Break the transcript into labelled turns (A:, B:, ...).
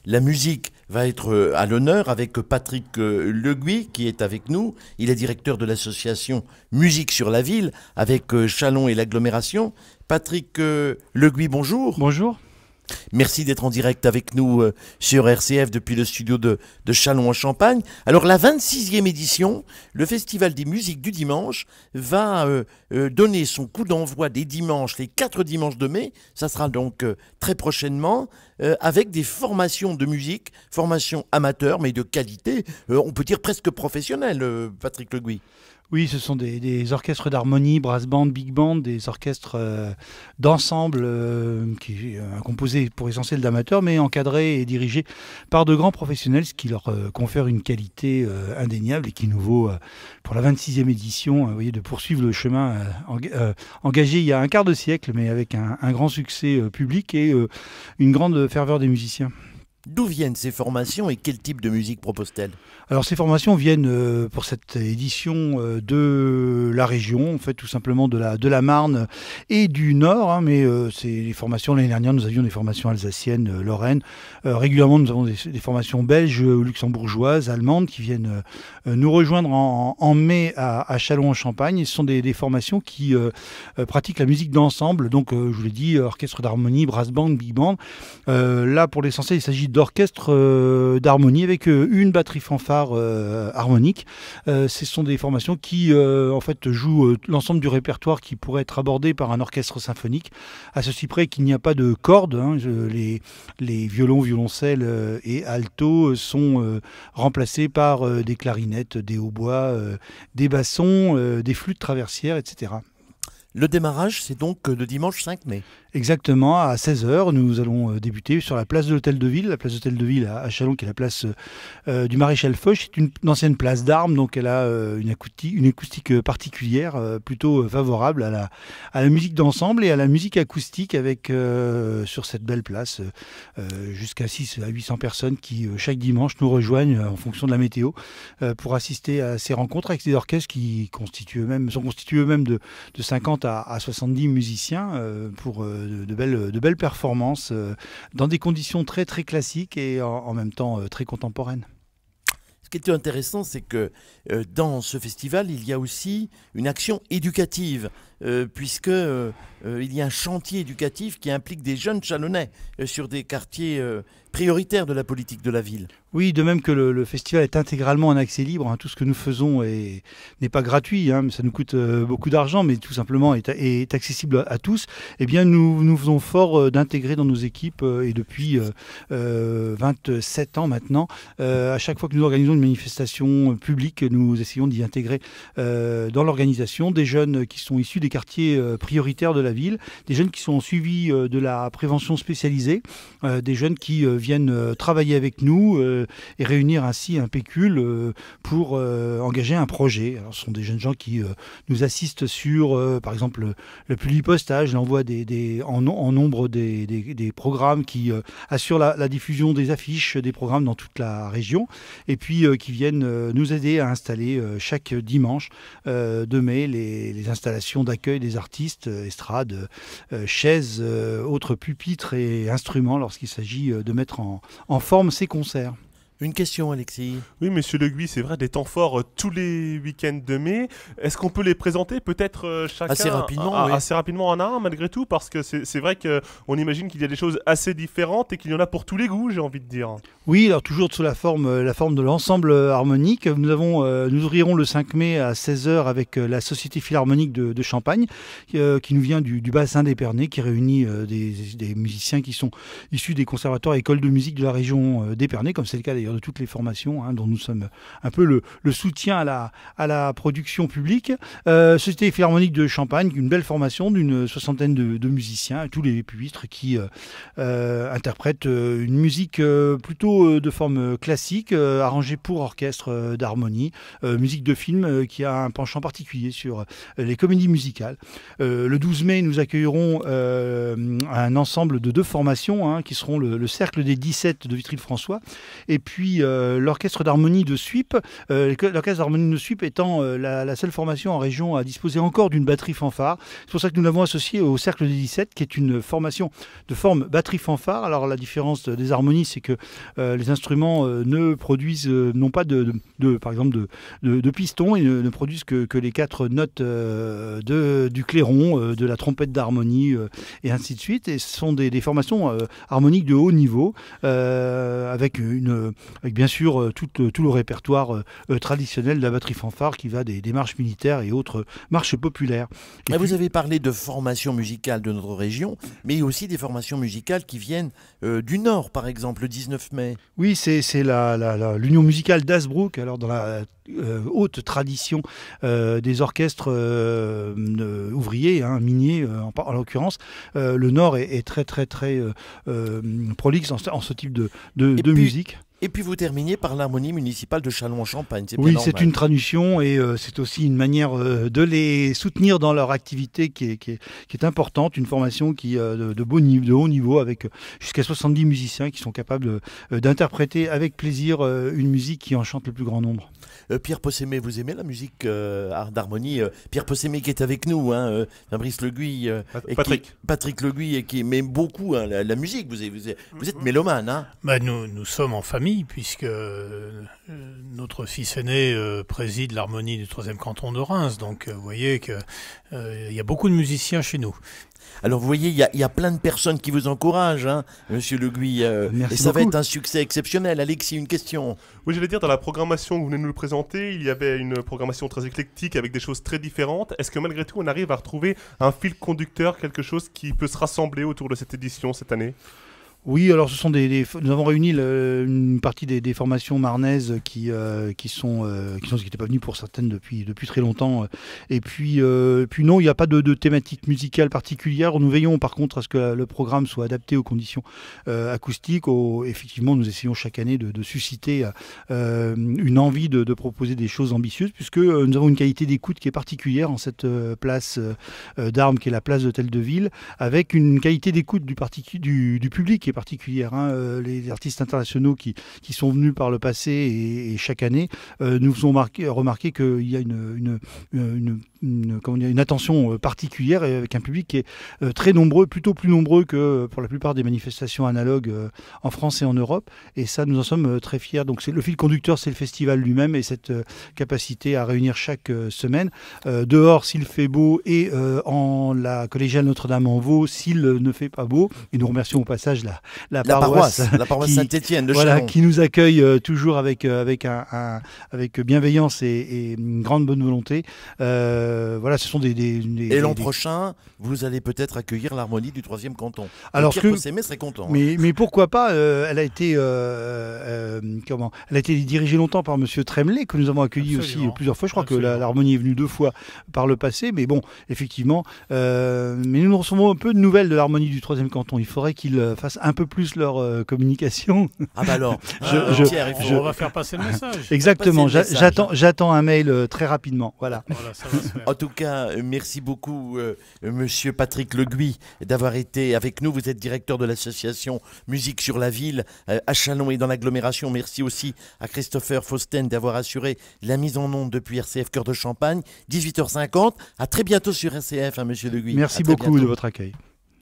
A: la musique va être à l'honneur avec Patrick Leguy qui est avec nous. Il est directeur de l'association Musique sur la ville avec Châlons et l'agglomération. Patrick Leguy, bonjour.
B: Bonjour.
A: Merci d'être en direct avec nous sur RCF depuis le studio de Châlons en Champagne. Alors la 26e édition, le Festival des musiques du dimanche, va donner son coup d'envoi des dimanches, les 4 dimanches de mai. Ça sera donc très prochainement avec des formations de musique, formations amateurs mais de qualité, on peut dire presque professionnelles, Patrick Leguy.
B: Oui, ce sont des orchestres d'harmonie, brass band, big band, des orchestres d'ensemble composés pour essentiel d'amateurs, mais encadrés et dirigés par de grands professionnels, ce qui leur confère une qualité indéniable et qui nous vaut, pour la 26e édition, vous voyez, de poursuivre le chemin engagé il y a un quart de siècle, mais avec un grand succès public et une grande ferveur des musiciens.
A: D'où viennent ces formations et quel type de musique proposent-elles?
B: Alors ces formations viennent pour cette édition de la région, en fait tout simplement de la Marne et du Nord, hein, mais c'est les formations, l'année dernière nous avions des formations alsaciennes, Lorraine, régulièrement nous avons des formations belges, luxembourgeoises, allemandes qui viennent nous rejoindre en mai à Châlons en Champagne. Et ce sont des formations qui pratiquent la musique d'ensemble, donc je vous l'ai dit, orchestre d'harmonie, brass band, big band. Là pour l'essentiel il s'agit d'orchestre d'harmonie avec une batterie fanfare harmonique. Ce sont des formations qui en fait jouent l'ensemble du répertoire qui pourrait être abordé par un orchestre symphonique, à ceci près qu'il n'y a pas de cordes, hein. Les violons, violoncelles et altos sont remplacés par des clarinettes, des hautbois, des bassons, des flûtes traversières, etc.
A: Le démarrage, c'est donc le dimanche 5 mai.
B: Exactement, à 16 h, nous allons débuter sur la place de l'Hôtel de Ville. La place de l'Hôtel de Ville à Châlons, qui est la place du Maréchal Foch. C'est une ancienne place d'armes, donc elle a une acoustique particulière, plutôt favorable à la musique d'ensemble et à la musique acoustique, avec sur cette belle place jusqu'à 600 à 800 personnes qui, chaque dimanche, nous rejoignent en fonction de la météo pour assister à ces rencontres avec des orchestres qui sont constitués eux-mêmes de 50 à 70 musiciens pour de belles performances dans des conditions très très classiques et en même temps très contemporaines.
A: Ce qui est intéressant, c'est que dans ce festival, il y a aussi une action éducative, puisque il y a un chantier éducatif qui implique des jeunes Châlonnais sur des quartiers prioritaires de la politique de la ville.
B: Oui, de même que le festival est intégralement en accès libre, hein, tout ce que nous faisons n'est pas gratuit, hein, ça nous coûte beaucoup d'argent, mais tout simplement est accessible à tous. Eh bien, nous faisons fort d'intégrer dans nos équipes, et depuis 27 ans maintenant, à chaque fois que nous organisons une manifestation publique, nous essayons d'y intégrer dans l'organisation des jeunes qui sont issus des quartiers prioritaires de la ville, des jeunes qui sont suivis de la prévention spécialisée, des jeunes qui viennent travailler avec nous et réunir ainsi un pécule pour engager un projet. Alors, ce sont des jeunes gens qui nous assistent sur, par exemple, le publipostage, l'envoi en nombre des programmes qui assurent la diffusion des affiches, des programmes dans toute la région, et puis qui viennent nous aider à installer chaque dimanche de mai les installations d'accueil des artistes, estrades, chaises, autres pupitres et instruments lorsqu'il s'agit de mettre en forme ces concerts.
A: Une question, Alexis.
C: Oui, monsieur Leguy, c'est vrai, des temps forts tous les week-ends de mai. Est-ce qu'on peut les présenter peut-être chacun
A: assez rapidement, oui.
C: Assez rapidement en un, malgré tout, parce que c'est vrai qu'on imagine qu'il y a des choses assez différentes et qu'il y en a pour tous les goûts, j'ai envie de dire.
B: Oui, alors toujours sous la forme de l'ensemble harmonique. Nous ouvrirons le 5 mai à 16 h avec la Société Philharmonique de Champagne, qui nous vient du bassin d'Épernay, qui réunit des musiciens qui sont issus des conservatoires et écoles de musique de la région d'Épernay, comme c'est le cas d'ailleurs de toutes les formations, hein, dont nous sommes un peu le soutien à la production publique. Société Philharmonique de Champagne, une belle formation d'une soixantaine de musiciens, tous les pupitres qui interprètent une musique plutôt de forme classique, arrangée pour orchestre d'harmonie, musique de film qui a un penchant particulier sur les comédies musicales. Le 12 mai, nous accueillerons un ensemble de 2 formations, hein, qui seront le Cercle des 17 de Vitry-le-François et puis puis l'orchestre d'harmonie de Suippes. L'orchestre d'harmonie de Suippes étant la seule formation en région à disposer encore d'une batterie fanfare. C'est pour ça que nous l'avons associé au Cercle des 17, qui est une formation de forme batterie fanfare. Alors la différence des harmonies, c'est que les instruments ne produisent non pas par exemple de pistons, et ne produisent que les 4 notes du clairon, de la trompette d'harmonie et ainsi de suite. Et ce sont des formations harmoniques de haut niveau, avec bien sûr tout le répertoire traditionnel de la batterie fanfare qui va des marches militaires et autres marches populaires.
A: Vous avez parlé de formation musicale de notre région, mais aussi des formations musicales qui viennent du Nord, par exemple, le 19 mai.
B: Oui, c'est l'Union musicale d'Hazebrouck, alors dans la haute tradition des orchestres ouvriers, miniers en l'occurrence. Le Nord est très prolixe en ce type de musique.
A: Et puis vous terminez par l'harmonie municipale de Châlons-en-Champagne.
B: Oui, c'est une tradition et c'est aussi une manière de les soutenir dans leur activité qui est importante. Une formation qui de haut niveau avec jusqu'à 70 musiciens qui sont capables d'interpréter avec plaisir une musique qui enchante le plus grand nombre.
A: Pierre Possémé, vous aimez la musique d'harmonie Pierre Possémé qui est avec nous, Fabrice Le Guy, Patrick Le Guy, et qui aime beaucoup la musique. Vous êtes mélomane, hein?
D: Nous sommes en famille, puisque notre fils aîné préside l'harmonie du 3e canton de Reims. Donc vous voyez qu'il y a beaucoup de musiciens chez nous.
A: Alors vous voyez, il y a plein de personnes qui vous encouragent, Monsieur Le Guy, et ça va être un succès exceptionnel. Alexis, une question.
C: Oui, j'allais dire, dans la programmation que vous venez de nous le présenter, il y avait une programmation très éclectique avec des choses très différentes. Est-ce que malgré tout, on arrive à retrouver un fil conducteur, quelque chose qui peut se rassembler autour de cette édition cette année ?
B: Oui, alors nous avons réuni une partie des formations marnaises qui n'étaient pas venues pour certaines depuis très longtemps. Et puis non, il n'y a pas de thématique musicale particulière. Nous veillons par contre à ce que le programme soit adapté aux conditions acoustiques. Effectivement, nous essayons chaque année de susciter une envie de proposer des choses ambitieuses, puisque nous avons une qualité d'écoute qui est particulière en cette place d'Armes, qui est la place d'Hôtel de Ville, avec une qualité d'écoute du public qui est particulière. Les artistes internationaux qui sont venus par le passé et chaque année nous ont remarqué qu'il y a une attention particulière, avec un public qui est très nombreux, plutôt plus nombreux que pour la plupart des manifestations analogues en France et en Europe. Et ça, nous en sommes très fiers. Donc le fil conducteur, c'est le festival lui-même et cette capacité à réunir chaque semaine. Dehors, s'il fait beau, et en la collégiale Notre-Dame-en-Vaux, s'il ne fait pas beau. Et nous remercions au passage la paroisse
A: Saint-Étienne de
B: Chalon,
A: Chalon,
B: qui nous accueille toujours avec bienveillance et une grande bonne volonté. Ce sont
A: et l'an prochain, vous allez peut-être accueillir l'harmonie du 3e canton.
B: Alors
A: Pierre Possémé serait content.
B: Mais pourquoi pas elle a été dirigée longtemps par Monsieur Tremblay, que nous avons accueilli aussi plusieurs fois. Je crois que l'harmonie est venue 2 fois par le passé. Mais bon, effectivement. Mais nous recevons un peu de nouvelles de l'harmonie du 3e canton. Il faudrait qu'ils fassent un peu plus leur communication.
A: Ah bah alors,
D: Pierre, on va faire passer le message.
B: Exactement, j'attends un mail très rapidement. Voilà
D: ça va se faire.
A: En tout cas, merci beaucoup, Monsieur Patrick Le Guy, d'avoir été avec nous. Vous êtes directeur de l'association Musique sur la Ville à Châlons et dans l'agglomération. Merci aussi à Christopher Fausten d'avoir assuré la mise en onde depuis RCF Cœur de Champagne. 18h50. À très bientôt sur RCF, Monsieur Le Guy.
B: Merci beaucoup de votre accueil.